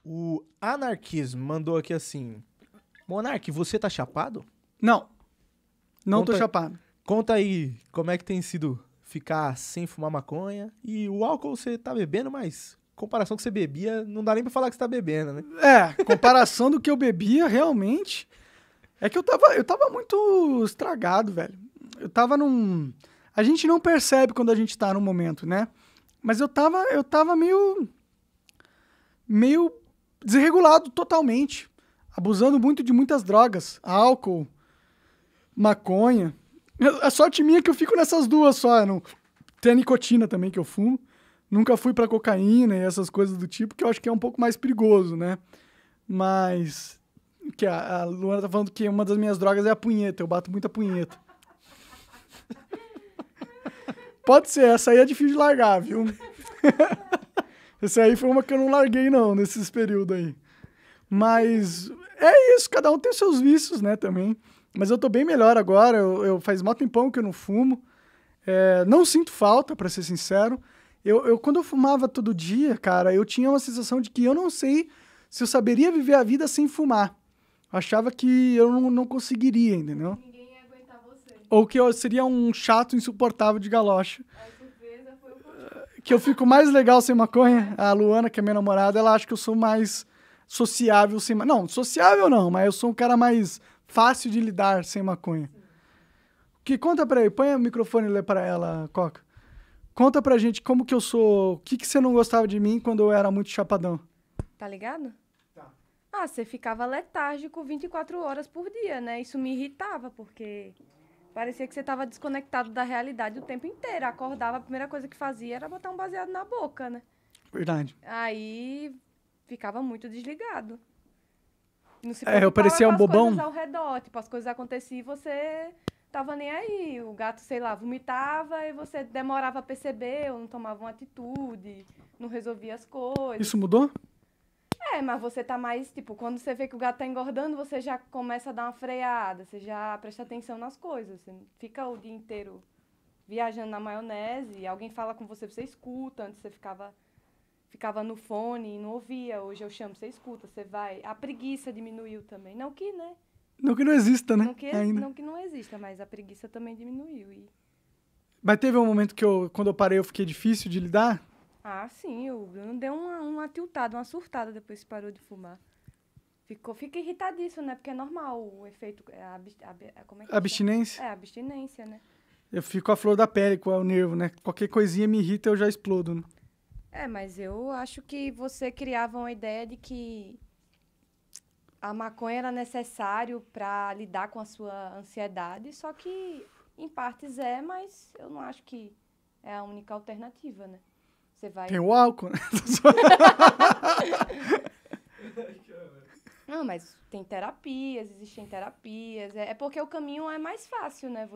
O Anarquismo mandou aqui assim: Monark, você tá chapado? Não. Não tô Conta- chapado. Conta aí como é que tem sido ficar sem fumar maconha. E o álcool você tá bebendo, mas comparação com você bebia, não dá nem pra falar que você tá bebendo, né? Comparação do que eu bebia, realmente, é que eu tava muito estragado, velho. Eu tava num... A gente não percebe quando a gente tá num momento, né? Mas eu tava meio desregulado totalmente. Abusando muito de muitas drogas. Álcool, maconha. A sorte minha é que eu fico nessas duas só. Não... Tem a nicotina também que eu fumo. Nunca fui pra cocaína e essas coisas do tipo, que eu acho que é um pouco mais perigoso, né? Mas... Que a Luana tá falando que uma das minhas drogas é a punheta. Eu bato muita punheta. Pode ser, essa aí é difícil de largar, viu? Essa aí foi uma que eu não larguei, não, nesses períodos aí. Mas é isso, cada um tem seus vícios, né, também. Mas eu tô bem melhor agora, eu faz mó tempão que eu não fumo. Não sinto falta, pra ser sincero. Quando eu fumava todo dia, cara, eu tinha uma sensação de que eu não sei se eu saberia viver a vida sem fumar. Eu achava que eu não conseguiria, entendeu? Ninguém ia aguentar você. Ou que eu seria um chato insuportável de galocha. A surpresa foi o contrário. Que eu fico mais legal sem maconha. A Luana, que é minha namorada, ela acha que eu sou mais sociável sem maconha. Não, sociável não, mas eu sou um cara mais fácil de lidar sem maconha. Que conta pra aí, põe o microfone e lê pra ela, Coca. Conta pra gente como que eu sou, o que você não gostava de mim quando eu era muito chapadão. Tá ligado? Tá. Ah, você ficava letárgico 24 horas por dia, né? Isso me irritava, porque parecia que você tava desconectado da realidade o tempo inteiro. Acordava, a primeira coisa que fazia era botar um baseado na boca, né? Verdade. Aí ficava muito desligado. Não se Eu preocupava parecia com um as bobão? coisas ao redor. Tipo, as coisas aconteciam e você tava nem aí. O gato, sei lá, vomitava e você demorava a perceber, ou não tomava uma atitude, não resolvia as coisas. Isso mudou? Mas você tá mais, tipo, quando você vê que o gato tá engordando, você já começa a dar uma freada, você já presta atenção nas coisas. Você não fica o dia inteiro viajando na maionese, alguém fala com você, você escuta. Antes você ficava no fone e não ouvia. Hoje eu chamo, você escuta, você vai. A preguiça diminuiu também. Não que, né? Não que não exista, né? Não que, Ainda. não que não exista, mas a preguiça também diminuiu. Mas teve um momento que quando eu parei, eu fiquei difícil de lidar? Ah, sim, o Bruno deu uma tiltada, uma surtada depois que parou de fumar. Fica irritadíssimo, né? Porque é normal o efeito. Como é que chama? Abstinência? É, abstinência, né? Eu fico a flor da pele com o nervo, né? Qualquer coisinha me irrita, eu já explodo, né? Mas eu acho que você criava uma ideia de que a maconha era necessário para lidar com a sua ansiedade, só que em partes mas eu não acho que é a única alternativa, né? Você vai... Tem o álcool, né? Não, mas tem terapias, existem terapias. É porque o caminho é mais fácil, né?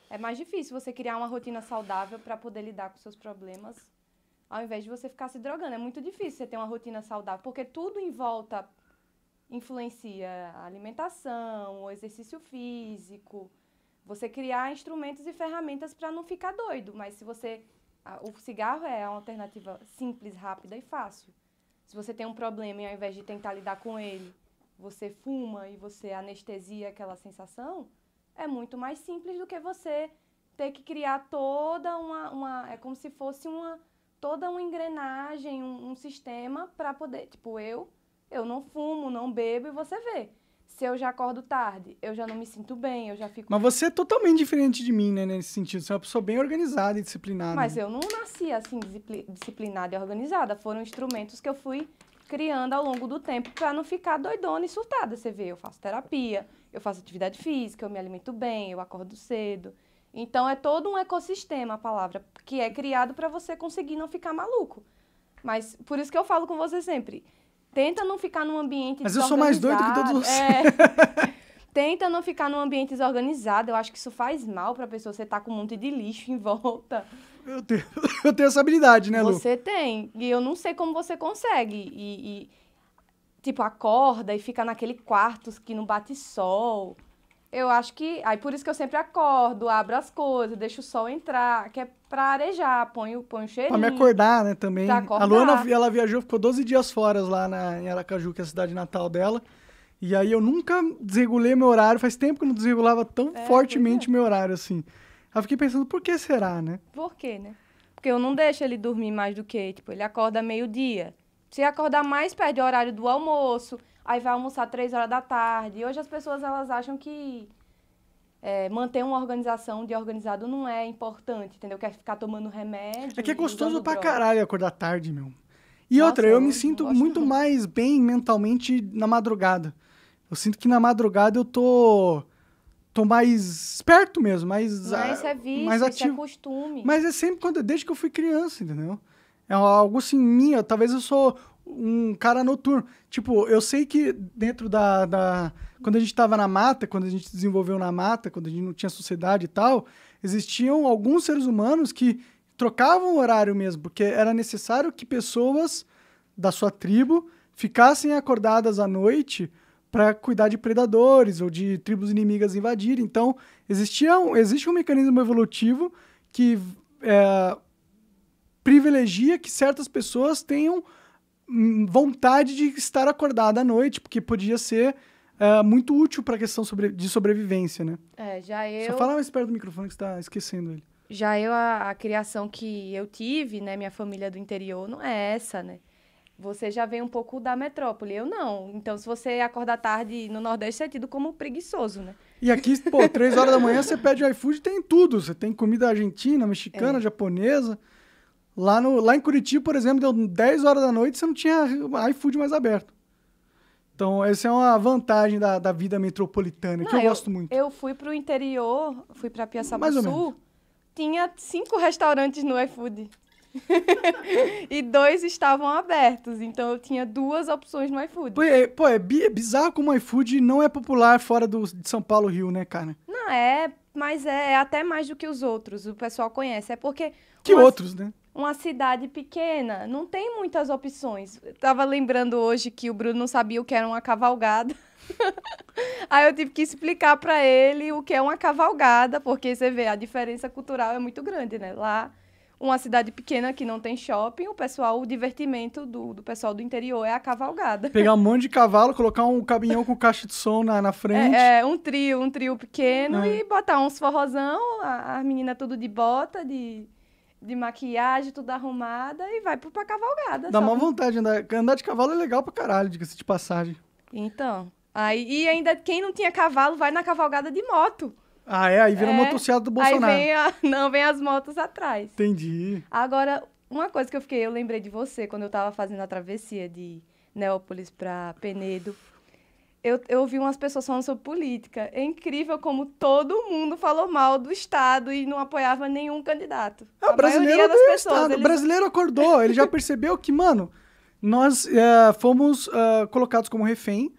É mais difícil você criar uma rotina saudável para poder lidar com seus problemas, ao invés de você ficar se drogando. É muito difícil você ter uma rotina saudável, porque tudo em volta influencia a alimentação, o exercício físico, você criar instrumentos e ferramentas para não ficar doido. Mas se você... O cigarro é uma alternativa simples, rápida e fácil. Se você tem um problema e ao invés de tentar lidar com ele, você fuma e você anestesia aquela sensação, é muito mais simples do que você ter que criar toda é como se fosse toda uma engrenagem, um sistema para poder... Tipo, eu não fumo, não bebo e você vê. Se eu já acordo tarde, eu já não me sinto bem, eu já fico... Mas você é totalmente diferente de mim, né? Nesse sentido. Você é uma pessoa bem organizada e disciplinada. Mas né? eu não nasci assim, disciplinada e organizada. Foram instrumentos que eu fui criando ao longo do tempo para não ficar doidona e surtada. Você vê, eu faço terapia, eu faço atividade física, eu me alimento bem, eu acordo cedo. Então, é todo um ecossistema, a palavra, que é criado para você conseguir não ficar maluco. Mas, por isso que eu falo com você sempre, tenta não ficar num ambiente Mas eu sou mais doido que todos vocês. Tenta não ficar num ambiente desorganizado. Eu acho que isso faz mal pra pessoa. Você tá com um monte de lixo em volta. Eu tenho essa habilidade, né, Lu? Você tem. E eu não sei como você consegue. Tipo, acorda e fica naquele quarto que não bate sol. Eu acho que... Aí por isso que eu sempre acordo, abro as coisas, deixo o sol entrar, que é pra arejar, ponho cheirinho. Pra me acordar, né, também. Pra acordar. A Luana, ela viajou, ficou 12 dias fora lá em Aracaju, que é a cidade natal dela. E aí eu nunca desregulei meu horário. Faz tempo que eu não desregulava tão fortemente meu horário, assim. Aí eu fiquei pensando, por que será, né? Por quê, né? Porque eu não deixo ele dormir mais do que, tipo, ele acorda meio-dia. Se acordar mais, perde o horário do almoço, aí vai almoçar 3 horas da tarde. E hoje as pessoas, elas acham que manter uma organização de organizado não é importante, entendeu? Quer ficar tomando remédio. É que é gostoso usando pra droga. caralho acordar tarde, meu. E Nossa, outra, eu me eu sinto gosto muito muito. mais bem mentalmente na madrugada. Eu sinto que na madrugada eu tô mais esperto mesmo, mais Mas isso é vício, mais isso é ativo. costume. Mas é sempre desde que eu fui criança, entendeu? É algo assim minha, talvez eu sou um cara noturno. Tipo, eu sei que dentro quando a gente tava na mata, quando a gente se desenvolveu na mata, quando a gente não tinha sociedade e tal, existiam alguns seres humanos que trocavam o horário mesmo, porque era necessário que pessoas da sua tribo ficassem acordadas à noite para cuidar de predadores ou de tribos inimigas invadirem. Então, existe um mecanismo evolutivo que privilegia que certas pessoas tenham vontade de estar acordada à noite, porque podia ser muito útil para a questão de sobrevivência, né? Só fala mais perto do microfone que você está esquecendo ele. Já a criação que eu tive, né, minha família do interior, não é essa, né? Você já vem um pouco da metrópole, eu não. Então, se você acordar tarde no Nordeste, você é tido como preguiçoso, né? E aqui, pô, 3 horas da manhã você pede iFood, tem tudo. Você tem comida argentina, mexicana, japonesa. Lá em Curitiba, por exemplo, deu 10 horas da noite, você não tinha iFood mais aberto. Então, essa é uma vantagem da vida metropolitana, que eu gosto muito. Eu fui pro interior, fui pra Mais ou Piaçabuçu, tinha 5 restaurantes no iFood. E 2 estavam abertos, então eu tinha 2 opções no iFood. Pô, é bizarro como o iFood não é popular fora de São Paulo, Rio, né, cara? Não, mas é até mais do que os outros, o pessoal conhece. É porque... Que outros, né? Uma cidade pequena, não tem muitas opções. Eu tava lembrando hoje que o Bruno não sabia o que era uma cavalgada. Aí eu tive que explicar pra ele o que é uma cavalgada, porque você vê, a diferença cultural é muito grande, né? Lá, uma cidade pequena que não tem shopping, o divertimento do pessoal do interior é a cavalgada. Pegar um monte de cavalo, colocar um caminhão com caixa de som na frente. Um trio pequeno e botar uns forrozão, as meninas tudo de bota, de maquiagem, tudo arrumada, e vai pra cavalgada. Dá uma vontade de andar. Andar de cavalo é legal pra caralho, diga-se de passagem. Então, e ainda quem não tinha cavalo vai na cavalgada de moto. Ah, aí vira motocicleta do Bolsonaro. Aí vem as motos atrás. Entendi. Agora, uma coisa que eu lembrei de você, quando eu tava fazendo a travessia de Neópolis pra Penedo, eu ouvi umas pessoas falando sobre política. É incrível como todo mundo falou mal do Estado e não apoiava nenhum candidato. O brasileiro odeia o Estado. O brasileiro acordou, ele já percebeu que, mano, nós fomos colocados como refém.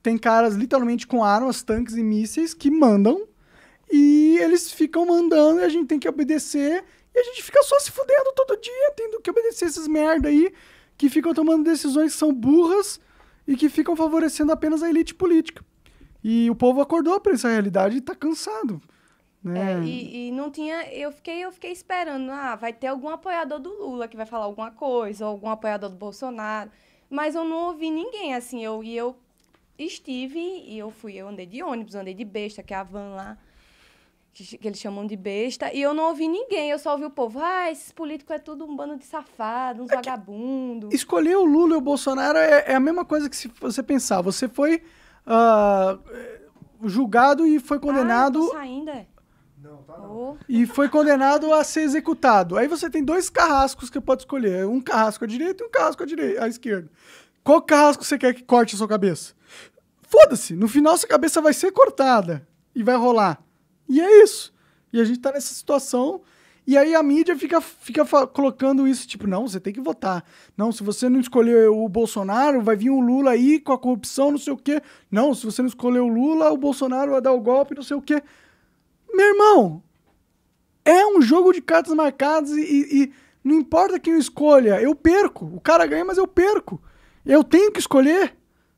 Tem caras literalmente com armas, tanques e mísseis que mandam. E eles ficam mandando e a gente tem que obedecer. E a gente fica só se fudendo todo dia, tendo que obedecer esses merda aí que ficam tomando decisões que são burras e que ficam favorecendo apenas a elite política. E o povo acordou para essa realidade e tá cansado. Né? E não tinha... Eu fiquei esperando. Vai ter algum apoiador do Lula que vai falar alguma coisa, ou algum apoiador do Bolsonaro. Mas eu não ouvi ninguém, assim. Eu estive e eu andei de ônibus, andei de besta, que é a van lá, que eles chamam de besta, e eu não ouvi ninguém, eu só ouvi o povo, esses políticos é tudo um bando de safado, uns vagabundos. Escolher o Lula e o Bolsonaro é a mesma coisa que se você pensar, você foi julgado e foi condenado... Tô saindo, Não, tá não. E foi condenado a ser executado. Aí você tem 2 carrascos que pode escolher, um carrasco à direita e um carrasco à esquerda. Qual carrasco você quer que corte a sua cabeça? Foda-se, no final sua cabeça vai ser cortada e vai rolar. E é isso. E a gente tá nessa situação. E aí a mídia fica colocando isso, tipo, não, você tem que votar. Não, se você não escolher o Bolsonaro, vai vir o Lula aí com a corrupção, não sei o quê. Não, se você não escolher o Lula, o Bolsonaro vai dar o golpe, não sei o quê. Meu irmão, é um jogo de cartas marcadas e não importa quem eu escolha, eu perco. O cara ganha, mas eu perco. Eu tenho que escolher.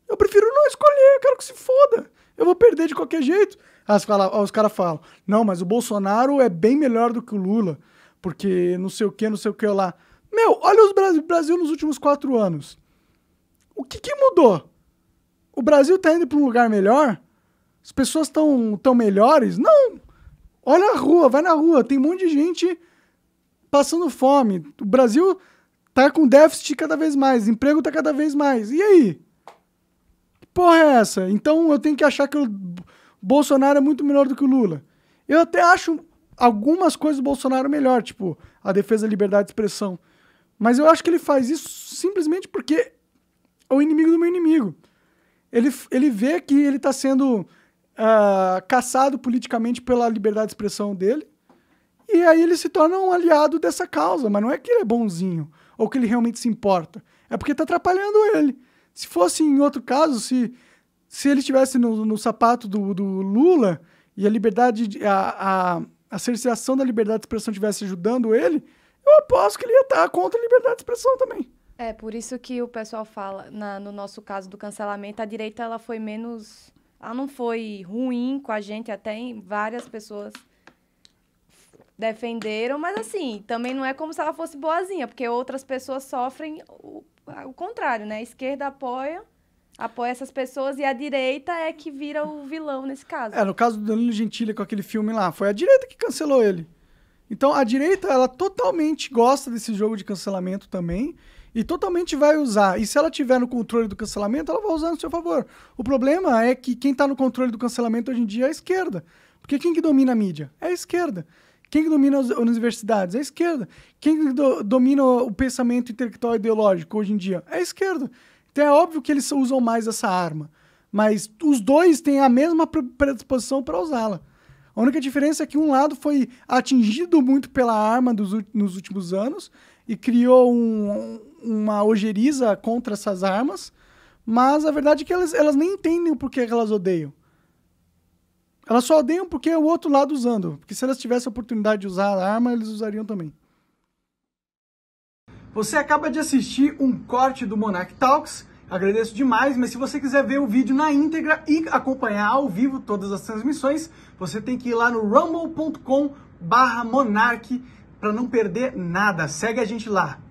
Eu prefiro não escolher, eu quero que se foda. Eu vou perder de qualquer jeito. Os caras falam, não, mas o Bolsonaro é bem melhor do que o Lula, porque não sei o que lá. Meu, olha o Brasil nos últimos 4 anos. O que mudou? O Brasil tá indo para um lugar melhor? As pessoas tão melhores? Não! Olha a rua, vai na rua, tem um monte de gente passando fome. O Brasil tá com déficit cada vez mais, emprego tá cada vez mais. E aí? Que porra é essa? Então eu tenho que achar que o Bolsonaro é muito melhor do que o Lula. Eu até acho algumas coisas do Bolsonaro melhor, tipo a defesa da liberdade de expressão. Mas eu acho que ele faz isso simplesmente porque é o inimigo do meu inimigo. Ele vê que ele está sendo caçado politicamente pela liberdade de expressão dele, e aí ele se torna um aliado dessa causa, mas não é que ele é bonzinho, ou que ele realmente se importa, é porque está atrapalhando ele. Se fosse em outro caso, se ele estivesse no sapato do Lula, e a liberdade, a cerceação da liberdade de expressão estivesse ajudando ele, eu aposto que ele ia estar contra a liberdade de expressão também. É, por isso que o pessoal fala, no nosso caso do cancelamento, a direita ela foi menos... Ela não foi ruim com a gente, até várias pessoas defenderam, mas assim, também não é como se ela fosse boazinha, porque outras pessoas sofrem o contrário, né? A esquerda apoia essas pessoas e a direita é que vira o vilão nesse caso. No caso do Danilo Gentili com aquele filme lá, foi a direita que cancelou ele. Então a direita, ela totalmente gosta desse jogo de cancelamento também, e totalmente vai usar. E se ela tiver no controle do cancelamento, ela vai usar no seu favor. O problema é que quem está no controle do cancelamento hoje em dia é a esquerda. Porque quem que domina a mídia? É a esquerda. Quem que domina as universidades? É a esquerda. Quem que domina o pensamento intelectual e ideológico hoje em dia? É a esquerda. Então é óbvio que eles usam mais essa arma. Mas os dois têm a mesma predisposição para usá-la. A única diferença é que um lado foi atingido muito pela arma nos últimos anos e criou uma ojeriza contra essas armas, mas a verdade é que elas nem entendem o porquê que elas odeiam. Elas só odeiam porque é o outro lado usando. Porque se elas tivessem a oportunidade de usar a arma, eles usariam também. Você acaba de assistir um corte do Monarch Talks. Agradeço demais, mas se você quiser ver o vídeo na íntegra e acompanhar ao vivo todas as transmissões, você tem que ir lá no rumble.com/monarch para não perder nada. Segue a gente lá.